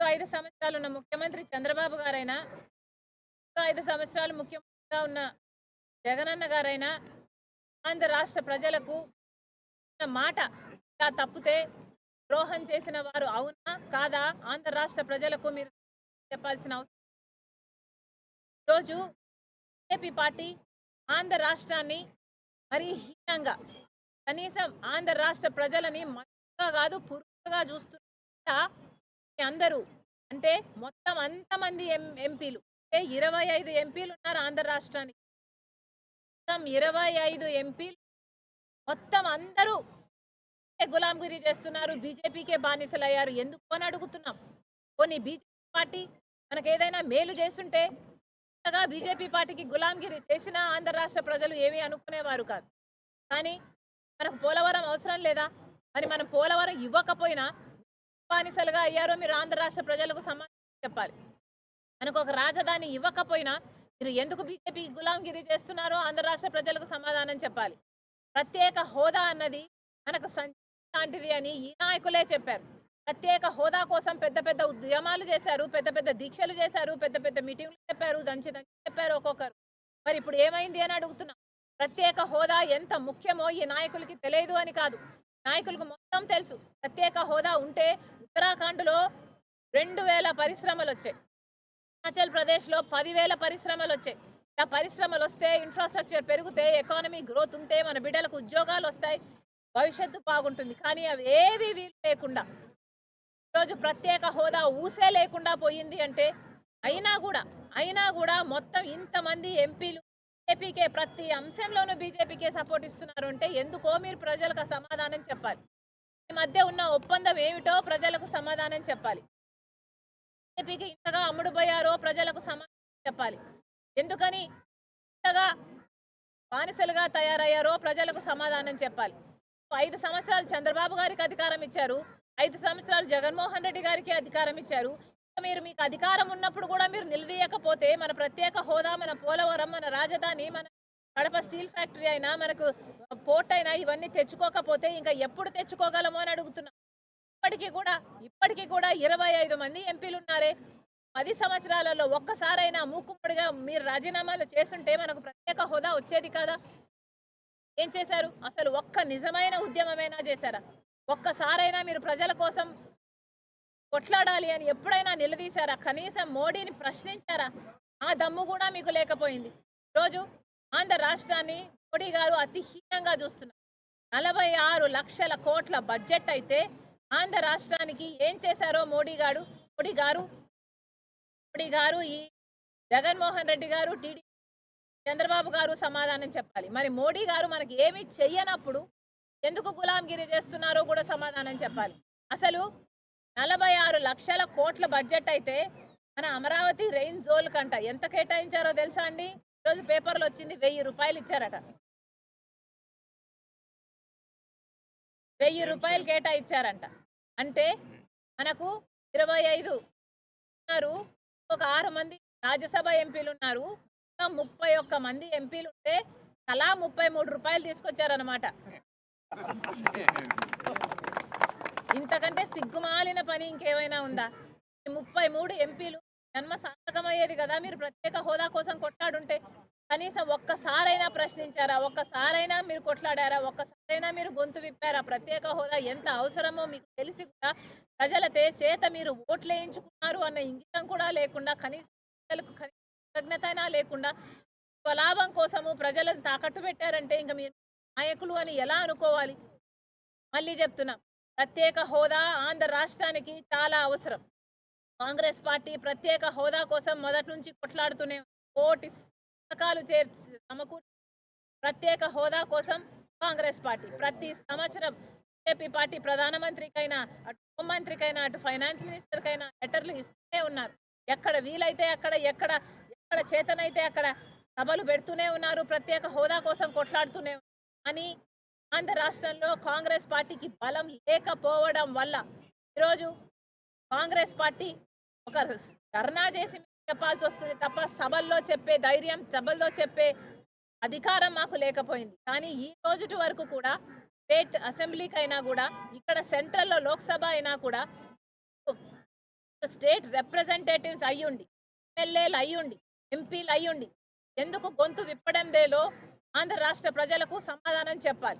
5 సంవత్సరాలు ఉన్న ముఖ్యమంత్రి చంద్రబాబు గారైనా, 5 సంవత్సరాలు ముఖ్యమంత్రిగా ఉన్న జగనన్న గారైనా, ఆంధ్ర రాష్ట్ర ప్రజలకు ఇచ్చిన మాట ఇలా తప్పితే ద్రోహం చేసిన వారు అవునా? కాదా? ఆంధ్ర రాష్ట్ర ప్రజలకు మీరు చెప్పాల్సిన అవసరం. ఈరోజు బీజేపీ పార్టీ ఆంధ్ర రాష్ట్రాన్ని మరీ హీనంగా, కనీసం ఆంధ్ర రాష్ట్ర ప్రజలని మనుషులుగా కాదు పురుగులుగా చూస్తున్న మీ అందరూ, అంటే మొత్తం అంతమంది ఎంపీలు, అంటే 25 ఎంపీలు ఉన్నారు ఆంధ్ర రాష్ట్రానికి. మొత్తం 25 ఎంపీలు మొత్తం అందరూ గులాంగిరి చేస్తున్నారు, బీజేపీకే బానిసలయ్యారు. ఎందుకు అని అడుగుతున్నాం. పోనీ బీజేపీ పార్టీ మనకేదైనా మేలు చేస్తుంటే కొత్తగా బీజేపీ పార్టీకి గులాంగిరి చేసినా ఆంధ్ర రాష్ట్ర ప్రజలు ఏమీ అనుకునేవారు కాదు. కానీ మనకు పోలవరం అవసరం లేదా? మరి మనం పోలవరం ఇవ్వకపోయినా బానిసలుగా అయ్యారో మీరు ఆంధ్ర రాష్ట్ర ప్రజలకు సమాధానం చెప్పాలి. మనకు ఒక రాజధాని ఇవ్వకపోయినా మీరు ఎందుకు బీజేపీకి గులాంగిరి చేస్తున్నారో ఆంధ్ర రాష్ట్ర ప్రజలకు సమాధానం చెప్పాలి. ప్రత్యేక హోదా అన్నది మనకు లాంటిది అని ఈ నాయకులే చెప్పారు. ప్రత్యేక హోదా కోసం పెద్ద పెద్ద ఉద్యమాలు చేశారు, పెద్ద పెద్ద దీక్షలు చేశారు, పెద్ద పెద్ద మీటింగ్లు చెప్పారు, దంచి దంచి చెప్పారు ఒక్కొక్కరు. మరి ఇప్పుడు ఏమైంది అని అడుగుతున్నాం. ప్రత్యేక హోదా ఎంత ముఖ్యమో ఈ నాయకులకి తెలియదు అని కాదు, నాయకులకు మొత్తం తెలుసు. ప్రత్యేక హోదా ఉంటే ఉత్తరాఖండ్లో 2000 పరిశ్రమలు వచ్చాయి, హిమాచల్ ప్రదేశ్లో 10,000 పరిశ్రమలు వచ్చాయి. ఆ పరిశ్రమలు వస్తే, ఇన్ఫ్రాస్ట్రక్చర్ పెరిగితే, ఎకానమీ గ్రోత్ ఉంటే మన బిడ్డలకు ఉద్యోగాలు వస్తాయి, భవిష్యత్తు బాగుంటుంది. కానీ అవి ఏవి వీలు లేకుండా ఈరోజు ప్రత్యేక హోదా ఊసే లేకుండా పోయింది. అంటే అయినా కూడా మొత్తం ఇంతమంది ఎంపీలు బీజేపీకే, ప్రతి అంశంలోనూ బీజేపీకే సపోర్ట్ ఇస్తున్నారు అంటే ఎందుకో మీరు ప్రజలకు సమాధానం చెప్పాలి. ఈ మధ్య ఉన్న ఒప్పందం ఏమిటో ప్రజలకు సమాధానం చెప్పాలి. బీజేపీకి ఇంతగా అమ్ముడుపోయారో ప్రజలకు సమాధానం చెప్పాలి. ఎందుకని ఇంతగా బానిసలుగా తయారయ్యారో ప్రజలకు సమాధానం చెప్పాలి. 5 సంవత్సరాలు చంద్రబాబు గారికి అధికారం ఇచ్చారు, 5 సంవత్సరాలు జగన్మోహన్ రెడ్డి గారికి అధికారం ఇచ్చారు. మీకు అధికారం ఉన్నప్పుడు కూడా మీరు నిలదీయకపోతే మన ప్రత్యేక హోదా, మన పోలవరం, మన రాజధాని, మన కడప స్టీల్ ఫ్యాక్టరీ అయినా, మనకు పోర్ట్ అయినా ఇవన్నీ తెచ్చుకోకపోతే ఇంకా ఎప్పుడు తెచ్చుకోగలమో అని అడుగుతున్నాం. ఇప్పటికీ కూడా 25 మంది ఎంపీలు ఉన్నారే. 10 సంవత్సరాలలో ఒక్కసారైనా మూకుమ్మడిగా మీరు రాజీనామాలు చేస్తుంటే మనకు ప్రత్యేక హోదా వచ్చేది కాదా? ఏం చేశారు? అసలు ఒక్క నిజమైన ఉద్యమమైనా చేశారా? ఒక్కసారైనా మీరు ప్రజల కోసం కొట్లాడాలి అని ఎప్పుడైనా నిలదీశారా? కనీసం మోడీని ప్రశ్నించారా? ఆ దమ్ము కూడా మీకు లేకపోయింది. రోజు ఆంధ్ర రాష్ట్రాన్ని మోడీ గారు అతి హీనంగా చూస్తున్నారు. 46 లక్షల కోట్ల బడ్జెట్ అయితే ఆంధ్ర రాష్ట్రానికి ఏం చేశారో మోడీ గారు, ఈ జగన్మోహన్ రెడ్డి గారు, టీడీపీ చంద్రబాబు గారు సమాధానం చెప్పాలి. మరి మోడీ గారు మనకి ఏమి చెయ్యనప్పుడు ఎందుకు గులాంగిరి చేస్తున్నారో కూడా సమాధానం చెప్పాలి. అసలు 46 లక్షల కోట్ల బడ్జెట్ అయితే మన అమరావతి రెయిన్ జోన్ కంట ఎంత కేటాయించారో తెలుసా అండి? ఈరోజు పేపర్లో వచ్చింది, 1000 రూపాయలు ఇచ్చారట. 1000 రూపాయలు కేటాయించారంట. అంటే మనకు 25 ఉన్నారు, ఒక 6 మంది రాజ్యసభ ఎంపీలు ఉన్నారు, 31 మంది ఎంపీలు ఉంటే తలా 33 రూపాయలు తీసుకొచ్చారనమాట. ఇంతకంటే సిగ్గుమాలిన పని ఇంకేమైనా ఉందా? 33 ఎంపీలు జన్మ సార్థకమయ్యేది కదా మీరు ప్రత్యేక హోదా కోసం కొట్లాడుంటే. కనీసం ఒక్కసారైనా ప్రశ్నించారా? ఒక్కసారైనా మీరు కొట్లాడారా? ఒక్కసారైనా మీరు గొంతు విప్పారా? ప్రత్యేక హోదా ఎంత అవసరమో మీకు తెలిసి కూడా ప్రజల చేత మీరు ఓట్లు వేయించుకున్నారు అన్న ఇంగితం కూడా లేకుండా, కనీసం కృతజ్ఞతైనా లేకుండా స్వలాభం కోసము ప్రజలను తాకట్టు పెట్టారంటే ఇంకా మీరు నాయకులు అని ఎలా అనుకోవాలి? మళ్ళీ చెప్తున్నా, ప్రత్యేక హోదా ఆంధ్ర రాష్ట్రానికి చాలా అవసరం. కాంగ్రెస్ పార్టీ ప్రత్యేక హోదా కోసం మొదటి నుంచి కొట్లాడుతూనే కోటి పథకాలు సమకూర్చి ప్రత్యేక హోదా కోసం కాంగ్రెస్ పార్టీ ప్రతి సంవత్సరం బీజేపీ పార్టీ ప్రధానమంత్రికైనా, అటు హోంమంత్రికైనా, అటు ఫైనాన్స్ మినిస్టర్కైనా లెటర్లు ఇస్తూనే ఉన్నారు. ఎక్కడ వీలైతే అక్కడ, ఎక్కడ చేతనైతే అక్కడ సభలు పెడుతూనే ఉన్నారు, ప్రత్యేక హోదా కోసం కొట్లాడుతూనే ఉన్నారు. అని ఆంధ్ర రాష్ట్రంలో కాంగ్రెస్ పార్టీకి బలం లేకపోవడం వల్ల ఈరోజు కాంగ్రెస్ పార్టీ ఒక ధర్నా చేసి చెప్పాల్సి వస్తుంది తప్ప సభల్లో చెప్పే ధైర్యం, సభల్లో చెప్పే అధికారం మాకు లేకపోయింది. కానీ ఈ రోజుటి వరకు కూడా స్టేట్ అసెంబ్లీకైనా కూడా, ఇక్కడ సెంట్రల్లో లోక్సభ అయినా కూడా స్టేట్ రిప్రజెంటేటివ్స్ అయ్యుండి, ఎమ్మెల్యేలు అయ్యుండి, ఎంపీలు అయ్యుండి ఎందుకు గొంతు విప్పడం లేదో ఆంధ్ర రాష్ట్ర ప్రజలకు సమాధానం చెప్పాలి.